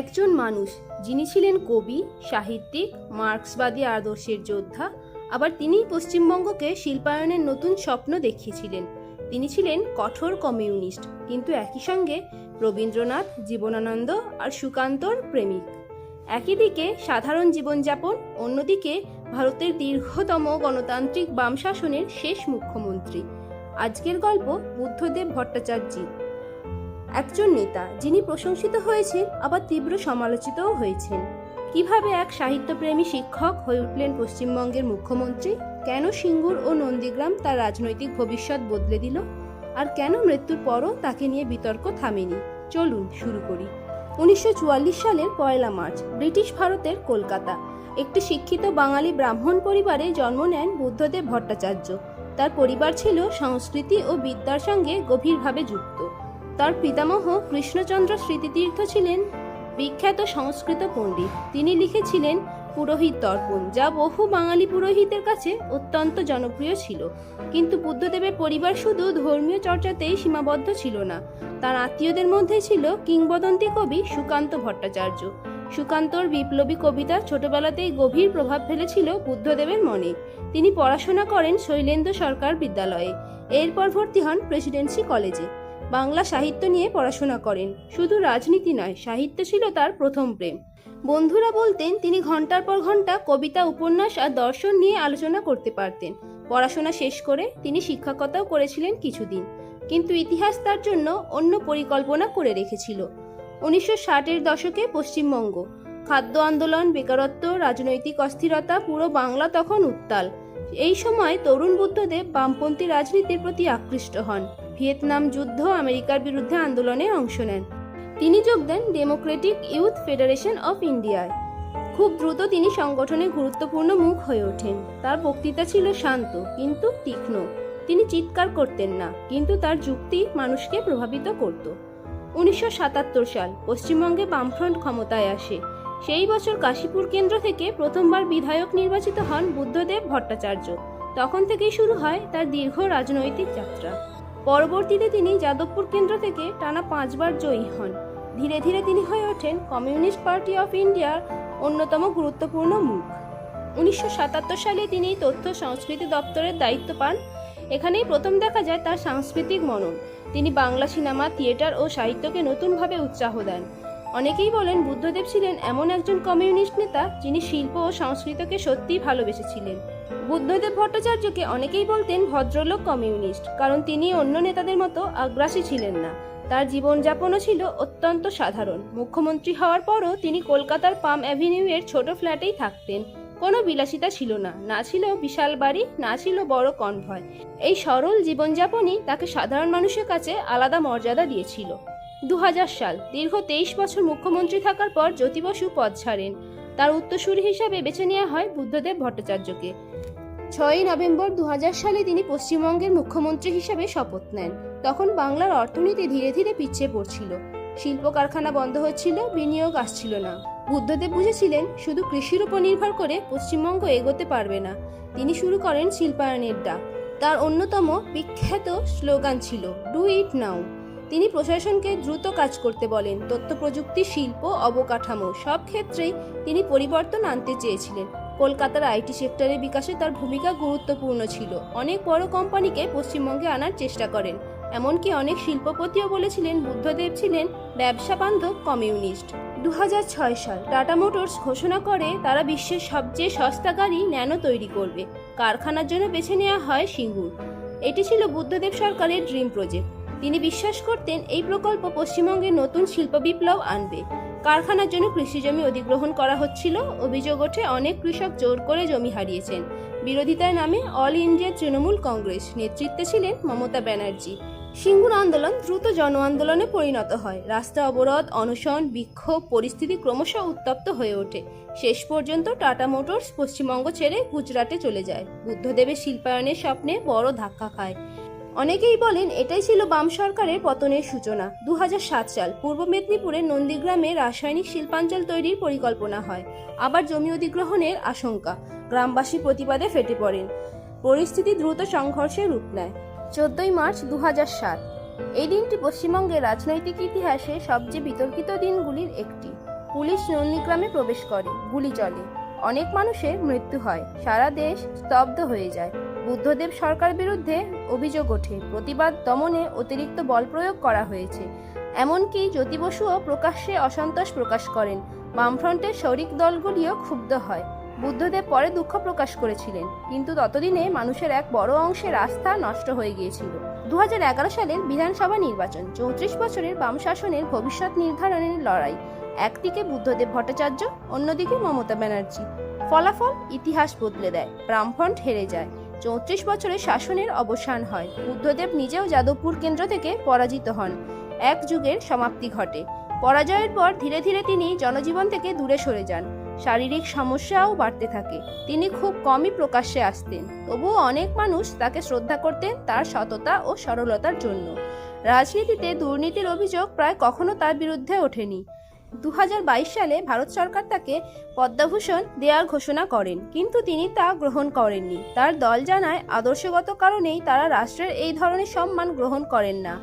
একজন মানুষ যিনি ছিলেন কবি, সাহিত্যিক, মার্ক্সবাদী আদর্শের যোদ্ধা, আবার তিনিই পশ্চিমবঙ্গকে শিল্পায়নের নতুন স্বপ্ন দেখিয়েছিলেন। তিনি ছিলেন কঠোর কমিউনিস্ট, কিন্তু একই সঙ্গে রবীন্দ্রনাথ, জীবনানন্দ আর সুকান্তর প্রেমিক। একই দিকে সাধারণ জীবনযাপন, অন্যদিকে ভারতের দীর্ঘতম গণতান্ত্রিক বাম শাসনের শেষ মুখ্যমন্ত্রী। আজকের গল্প বুদ্ধদেব ভট্টাচার্যের, একজন নেতা যিনি প্রশংসিত হয়েছেন আবার তীব্র সমালোচিতও হয়েছেন। কিভাবে এক সাহিত্যপ্রেমী শিক্ষক হয়ে উঠলেন পশ্চিমবঙ্গের মুখ্যমন্ত্রী, কেন সিঙ্গুর ও নন্দীগ্রাম তার রাজনৈতিক ভবিষ্যৎ বদলে দিল, আর কেন মৃত্যুর পরও তাকে নিয়ে বিতর্ক থামেনি। চলুন শুরু করি। 1944 সালের 1 মার্চ ব্রিটিশ ভারতের কলকাতা একটি শিক্ষিত বাঙালি ব্রাহ্মণ পরিবারে জন্ম নেন বুদ্ধদেব ভট্টাচার্য। তার পরিবার ছিল সংস্কৃতি ও বিদ্যার সঙ্গে গভীরভাবে যুক্ত। তার পিতামহ কৃষ্ণচন্দ্র স্মৃতিতীর্থ ছিলেন বিখ্যাত সংস্কৃত পণ্ডিত। তিনি লিখেছিলেন পুরোহিত দর্পণ, যা বহু বাঙালি পুরোহিতের কাছে অত্যন্ত জনপ্রিয় ছিল। কিন্তু বুদ্ধদেবের পরিবার শুধু ধর্মীয় চর্চাতেই সীমাবদ্ধ ছিল না, তার আত্মীয়দের মধ্যে ছিল কিংবদন্তি কবি সুকান্ত ভট্টাচার্য। সুকান্তর বিপ্লবী কবিতা ছোটবেলাতেই গভীর প্রভাব ফেলেছিল বুদ্ধদেবের মনে। তিনি পড়াশোনা করেন শৈলেন্দ্র সরকার বিদ্যালয়ে, এরপর ভর্তি হন প্রেসিডেন্সি কলেজে। বাংলা সাহিত্য নিয়ে পড়াশোনা করেন। শুধু রাজনীতি নয়, সাহিত্য ছিল তার প্রথম প্রেম। বন্ধুরা বলতেন তিনি ঘন্টার পর ঘন্টা কবিতা, উপন্যাস আর দর্শন নিয়ে আলোচনা করতে পারতেন। পড়াশোনা শেষ করে তিনি শিক্ষকতাও করেছিলেন কিছুদিন, কিন্তু ইতিহাস তার জন্য অন্য পরিকল্পনা করে রেখেছিল। 1960-এর দশকে পশ্চিমবঙ্গ, খাদ্য আন্দোলন, বেকারত্ব, রাজনৈতিক অস্থিরতা, পুরো বাংলা তখন উত্তাল। এই সময় তরুণ বুদ্ধদেব বামপন্থী রাজনীতির প্রতি আকৃষ্ট হন। ভিয়েতনাম যুদ্ধ, আমেরিকার বিরুদ্ধে আন্দোলনে অংশ নেন। তিনি যোগ দেন ডেমোক্রেটিক ইউথ ফেডারেশন অফ ইন্ডিয়ায়। খুব দ্রুত তিনি সংগঠনে গুরুত্বপূর্ণ মুখ হয়ে ওঠেন। তার বক্তৃতা ছিল শান্ত কিন্তু তীক্ষ্ণ। তিনি চিৎকার করতেন না, কিন্তু তার যুক্তি মানুষকে প্রভাবিত করত। 1977 সাল পশ্চিমবঙ্গে বামফ্রন্ট ক্ষমতায় আসে। সেই বছর কাশীপুর কেন্দ্র থেকে প্রথমবার বিধায়ক নির্বাচিত হন বুদ্ধদেব ভট্টাচার্য। তখন থেকেই শুরু হয় তার দীর্ঘ রাজনৈতিক যাত্রা। পরবর্তীতে তিনি যাদবপুর কেন্দ্র থেকে টানা 5 বার জয়ী হন। ধীরে ধীরে তিনি হয়ে ওঠেন কমিউনিস্ট পার্টি অফ ইন্ডিয়ার অন্যতম গুরুত্বপূর্ণ মুখ। 1977 সালে তিনি তথ্য সংস্কৃতি দপ্তরের দায়িত্ব পান। এখানেই প্রথম দেখা যায় তার সাংস্কৃতিক মনন। তিনি বাংলা সিনেমা, থিয়েটার ও সাহিত্যকে নতুনভাবে উৎসাহ দেন। অনেকেই বলেন বুদ্ধদেব ছিলেন এমন একজন কমিউনিস্ট নেতা যিনি শিল্প ও সংস্কৃতিকে সত্যিই ভালোবেসেছিলেন। বুদ্ধদেব ভট্টাচার্যকে অনেকেই বলতেন ভদ্রলোক কমিউনিস্ট, কারণ তিনি অন্য নেতাদের মতো আগ্রাসী ছিলেন না। তার জীবনযাপনও ছিল অত্যন্ত সাধারণ। মুখ্যমন্ত্রী হওয়ার পরও তিনি কলকাতার পাম অ্যাভিনিউয়ের ছোট ফ্ল্যাটেই থাকতেন। কোনো বিলাসিতা ছিল না, না ছিল বিশাল বাড়ি, না ছিল বড় কনভয়। এই সরল জীবনযাপনই তাকে সাধারণ মানুষের কাছে আলাদা মর্যাদা দিয়েছিল। 2000 সাল, দীর্ঘ 23 বছর মুখ্যমন্ত্রী থাকার পর জ্যোতি বসু পদ ছাড়েন। তার উত্তরসূরি হিসাবে বেছে নেওয়া হয় বুদ্ধদেব ভট্টাচার্যকে। 6 নভেম্বর 2000 সালে তিনি পশ্চিমবঙ্গের মুখ্যমন্ত্রী হিসাবে শপথ নেন। তখন বাংলার অর্থনীতি ধীরে ধীরে পিছিয়ে পড়ছিল। শিল্প কারখানা বন্ধ হচ্ছিল, বিনিয়োগ আসছিল না। বুদ্ধদেব বুঝেছিলেন শুধু কৃষির উপর নির্ভর করে পশ্চিমবঙ্গ এগোতে পারবে না। তিনি শুরু করেন শিল্পায়নের ডাক। তার অন্যতম বিখ্যাত স্লোগান ছিল ডু ইট নাও। তিনি প্রশাসনকে দ্রুত কাজ করতে বলেন। তথ্য প্রযুক্তি, শিল্প, অবকাঠামো সব ক্ষেত্রেই তিনি পরিবর্তন আনতে চেয়েছিলেন। কলকাতার আইটি সেক্টরের বিকাশে তার ভূমিকা গুরুত্বপূর্ণ ছিল। অনেক বড় কোম্পানিকে পশ্চিমবঙ্গে আনার চেষ্টা করেন। এমনকি অনেক শিল্পপতিও বলেছিলেন বুদ্ধদেব ছিলেন ব্যবসা বান্ধব কমিউনিস্ট। 2006 সাল টাটা মোটরস ঘোষণা করে তারা বিশ্বের সবচেয়ে সস্তা গাড়ি ন্যানো তৈরি করবে। কারখানার জন্য বেছে নেওয়া হয় সিঙ্গুর। এটি ছিল বুদ্ধদেব সরকারের ড্রিম প্রজেক্ট। তিনি বিশ্বাস করতেন এই প্রকল্প পশ্চিমবঙ্গে নতুন শিল্প বিপ্লব আনবে। কারখানার জন্য কৃষি জমি অধিগ্রহণ করা হচ্ছিল। অভিযোগ ওঠে অনেক কৃষক জোর করে জমি হারিয়েছেন। বিরোধিতার নামে অল ইন্ডিয়া তৃণমূল কংগ্রেস, নেতৃত্বে ছিলেন মমতা ব্যানার্জি। সিঙ্গুর আন্দোলন দ্রুত জন আন্দোলনে পরিণত হয়। রাস্তা অবরোধ, অনশন, বিক্ষোভ, পরিস্থিতি ক্রমশ উত্তপ্ত হয়ে ওঠে। শেষ পর্যন্ত টাটা মোটরস পশ্চিমবঙ্গ ছেড়ে গুজরাটে চলে যায়। বুদ্ধদেবের শিল্পায়নের স্বপ্নে বড় ধাক্কা খায়। অনেকেই বলেন এটাই ছিল বাম সরকারের পতনের সূচনা। 2007 সাল পূর্ব মেদিনীপুরের নন্দীগ্রামে রাসায়নিক শিল্পাঞ্চল তৈরির পরিকল্পনা হয়। আবার জমি অধিগ্রহণের আশঙ্কা। গ্রামবাসী প্রতিবাদে ফেটে পড়েন। পরিস্থিতি দ্রুত সংঘর্ষের রূপ নেয়। 14 মার্চ 2007 এই দিনটি পশ্চিমবঙ্গের রাজনৈতিক ইতিহাসে সবচেয়ে বিতর্কিত দিনগুলির একটি। পুলিশ নন্দীগ্রামে প্রবেশ করে, গুলি চলে, অনেক মানুষের মৃত্যু হয়, সারা দেশ স্তব্ধ হয়ে যায়। বুদ্ধদেব সরকার বিরুদ্ধে অভিযোগ ওঠে, প্রতিবাদ দমনে অতিরিক্ত বল প্রয়োগ করা হয়েছে। এমনকি জ্যোতি বসুও প্রকাশ্যে অসন্তোষ প্রকাশ করেন। বামফ্রন্টের শরিক দলগুলিও ক্ষুব্ধ হয়। বুদ্ধদেব পরে দুঃখ প্রকাশ করেছিলেন, কিন্তু ততদিনে মানুষের এক বড় অংশের আস্থা নষ্ট হয়ে গিয়েছিল। 2011 সালের বিধানসভা নির্বাচন, 34 বছরের বাম শাসনের ভবিষ্যৎ নির্ধারণের লড়াই। একদিকে বুদ্ধদেব ভট্টাচার্য, অন্যদিকে মমতা ব্যানার্জি। ফলাফল ইতিহাস বদলে দেয়, বামফ্রন্ট হেরে যায়। 34 বছরের শাসনের অবসান হয়। বুদ্ধদেব নিজেও যাদবপুর কেন্দ্র থেকে পরাজিত হন। এক যুগের সমাপ্তি ঘটে। পরাজয়ের পর ধীরে ধীরে তিনি জনজীবন থেকে দূরে সরে যান। শারীরিক সমস্যাও বাড়তে থাকে। তিনি খুব কমই প্রকাশ্যে আসতেন, তবুও অনেক মানুষ তাকে শ্রদ্ধা করতেন তার সততা ও সরলতার জন্য। রাজনীতিতে দুর্নীতির অভিযোগ প্রায় কখনো তার বিরুদ্ধে ওঠেনি। 2022 সালে ভারত সরকার তাকে পদ্মভূষণ দেওয়ার ঘোষণা করেন, কিন্তু তিনি তা গ্রহণ করেননি। তার দল জানায় আদর্শগত কারণেই তারা রাষ্ট্রের এই ধরনের সম্মান গ্রহণ করেন না।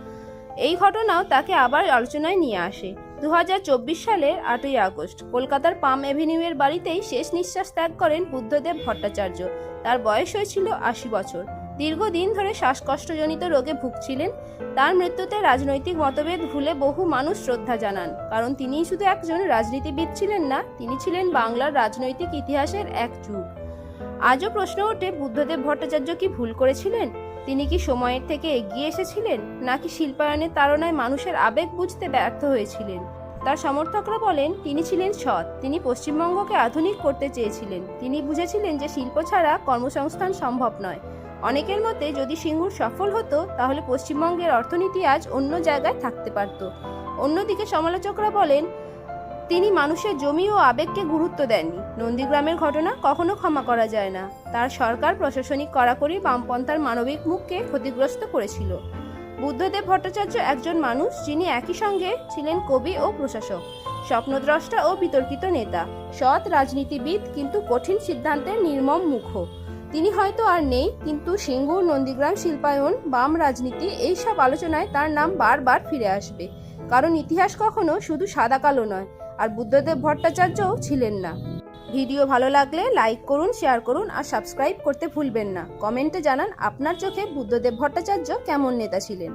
এই ঘটনাও তাকে আবার আলোচনায় নিয়ে আসে। 2024 সালের 8ই আগস্ট কলকাতার পাম এভিনিউয়ের বাড়িতেই শেষ নিঃশ্বাস ত্যাগ করেন বুদ্ধদেব ভট্টাচার্য। তার বয়স হয়েছিল 80 বছর। দীর্ঘদিন ধরে শ্বাসকষ্টজনিত রোগে ভুগছিলেন। তার মৃত্যুতে রাজনৈতিক মতভেদ ভুলে বহু মানুষ শ্রদ্ধা জানান, কারণ তিনি শুধু একজন রাজনীতিবিদ ছিলেন না, তিনি ছিলেন বাংলার রাজনৈতিক ইতিহাসের এক যুগ। আজও প্রশ্ন ওঠে, বুদ্ধদেব ভট্টাচার্য কি ভুল করেছিলেন? তিনি কি সময়ের থেকে এগিয়ে এসেছিলেন, নাকি শিল্পায়নের তাড়নায় মানুষের আবেগ বুঝতে ব্যর্থ হয়েছিলেন? তার সমর্থকরা বলেন তিনি ছিলেন সৎ, তিনি পশ্চিমবঙ্গকে আধুনিক করতে চেয়েছিলেন। তিনি বুঝেছিলেন যে শিল্প ছাড়া কর্মসংস্থান সম্ভব নয়। অনেকের মতে যদি সিঙ্গুর সফল হতো তাহলে পশ্চিমবঙ্গের অর্থনীতি আজ অন্য জায়গায় থাকতে পারত। অন্যদিকে সমালোচকরা বলেন তিনি মানুষের জমি ও আবেগকে গুরুত্ব দেননি। নন্দীগ্রামের ঘটনা কখনো ক্ষমা করা যায় না। তার সরকার প্রশাসনিক কড়াকড়ি বামপন্থার মানবিক মুখকে ক্ষতিগ্রস্ত করেছিল। বুদ্ধদেব ভট্টাচার্য একজন মানুষ যিনি একই সঙ্গে ছিলেন কবি ও প্রশাসক, স্বপ্নদ্রষ্টা ও বিতর্কিত নেতা, সৎ রাজনীতিবিদ কিন্তু কঠিন সিদ্ধান্তের নির্মম মুখ। তিনি হয়তো আর নেই, কিন্তু সিঙ্গুর, নন্দীগ্রাম, শিল্পায়ন, বাম রাজনীতি এইসব আলোচনায় তার নাম বারবার ফিরে আসবে। কারণ ইতিহাস কখনো শুধু সাদা কালো নয়, আর বুদ্ধদেব ভট্টাচার্যও ছিলেন না। ভিডিও ভালো লাগলে লাইক করুন, শেয়ার করুন আর সাবস্ক্রাইব করতে ভুলবেন না। কমেন্টে জানান আপনার চোখে বুদ্ধদেব ভট্টাচার্য কেমন নেতা ছিলেন।